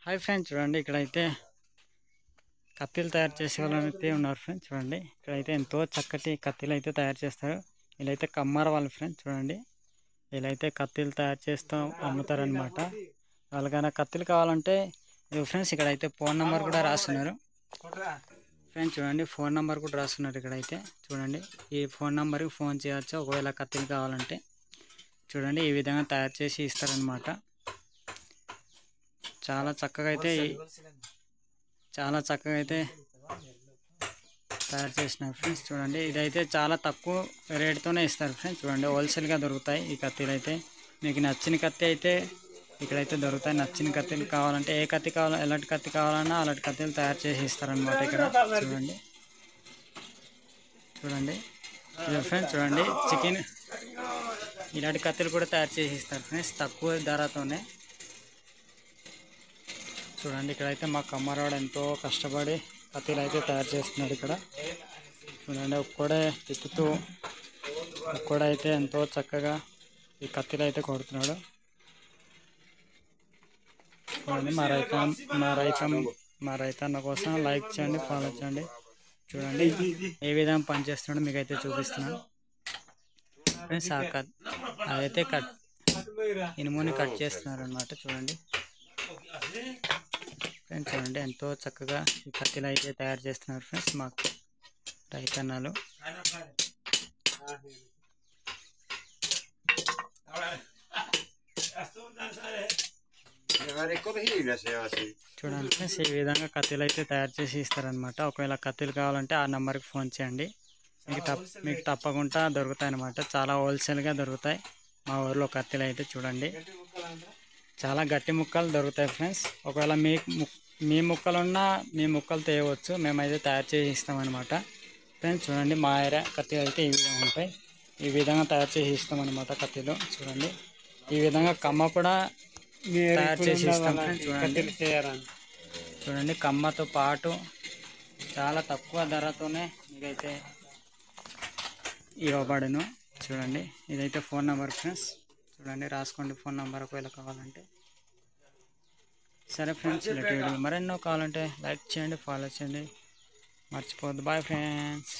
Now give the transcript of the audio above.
Hi friends, చూడండి ఇక్కడైతే కత్తిలు తయారు చేసే వాళ్ళైతే ఉన్నారు ఫ్రెండ్స్. చూడండి ఇక్కడైతే ఎంతో చక్కటి కత్తిలు అయితే తయారు చేస్తారు. వీళ్ళైతే కమ్మార వాళ్ళు ఫ్రెండ్స్. చూడండి వీళ్ళైతే కత్తిలు తయారు చేస్తూ అమ్ముతారనమాట. వాళ్ళకైనా కత్తిలు కావాలంటే ఫ్రెండ్స్ ఇక్కడైతే ఫోన్ నెంబర్ కూడా రాస్తున్నారు ఫ్రెండ్స్. చూడండి ఫోన్ నెంబర్ కూడా రాస్తున్నారు ఇక్కడైతే. చూడండి ఈ ఫోన్ నెంబర్కి ఫోన్ చేయవచ్చు ఒకవేళ కత్తిలు కావాలంటే. చూడండి ఈ విధంగా తయారు చేసి ఇస్తారనమాట. చాలా చక్కగా అయితే తయారు చేసినారు ఫ్రెండ్స్. చూడండి ఇదైతే చాలా తక్కువ రేటుతోనే ఇస్తారు ఫ్రెండ్స్. చూడండి హోల్సేల్గా దొరుకుతాయి ఈ కత్తిలు అయితే. మీకు నచ్చిన కత్తి అయితే ఇక్కడైతే దొరుకుతాయి. నచ్చిన కత్తిలు కావాలంటే ఏ కత్తి కావాలో ఎలాంటి కత్తి కావాలన్నా అలాంటి కత్తిలు తయారు చేసి ఇస్తారనమాట ఇక్కడ. చూడండి ఇది ఫ్రెండ్స్. చూడండి చికెన్ ఇలాంటి కత్తిలు కూడా తయారు చేసి ఇస్తారు ఫ్రెండ్స్ తక్కువ ధరతోనే. చూడండి ఇక్కడైతే మా కమ్మరాడు ఎంతో కష్టపడి కత్తిలు అయితే తయారు చేస్తున్నాడు ఇక్కడ. చూడండి ఒక్కడే తిప్పుతూ ఒక్కడైతే ఎంతో చక్కగా ఈ కత్తిలు అయితే కొడుతున్నాడు. చూడండి మా రైతన్న కోసం లైక్ చేయండి, ఫాలో చేయండి. చూడండి ఏ విధంగా పనిచేస్తున్నాడో మీకైతే చూపిస్తున్నాను ఫ్రెండ్స్. అదైతే ఇనుముని కట్ చేస్తున్నారు అనమాట. చూడండి ఫ్రెండ్స్ చూడండి ఎంతో చక్కగా ఈ కత్తిలు అయితే తయారు చేస్తున్నారు ఫ్రెండ్స్ మాకు రైతన్నలు. చూడండి ఫ్రెండ్స్ ఈ విధంగా కత్తిలు అయితే తయారు చేసి ఇస్తారనమాట. ఒకవేళ కత్తిలు కావాలంటే ఆ నెంబర్కి ఫోన్ చేయండి. మీకు తప్పకుండా దొరుకుతాయి అన్నమాట. చాలా హోల్సేల్గా దొరుకుతాయి మా ఊర్లో కత్తిలు అయితే. చూడండి చాలా గట్టి ముక్కలు దొరుకుతాయి ఫ్రెండ్స్. ఒకవేళ మీ ముక్కలున్నా మీ ముక్కలు తేయవచ్చు, మేమైతే తయారు చేసి ఇస్తామన్నమాట ఫ్రెండ్స్. చూడండి మా ఏరియా కత్తిలు అయితే ఈ విధంగా ఉంటాయి. ఈ విధంగా తయారు చేసి ఇస్తామన్నమాట కత్తిలు. చూడండి ఈ విధంగా కమ్మ కూడా తయారు చేసి ఇస్తాం ఫ్రెండ్స్. చూడండి కమ్మతో పాటు చాలా తక్కువ ధరతోనే మీకైతే ఇవ్వబడును. చూడండి ఇదైతే ఫోన్ నెంబర్ ఫ్రెండ్స్. చూడండి రాసుకోండి ఫోన్ నెంబర్ ఒకవేళ కావాలంటే. సరే ఫ్రెండ్స్ ఇలాంటి వీడియో మరెన్నో కావాలంటే లైక్ చేయండి, ఫాలో చేయండి, మర్చిపోవద్దు. Bye friends.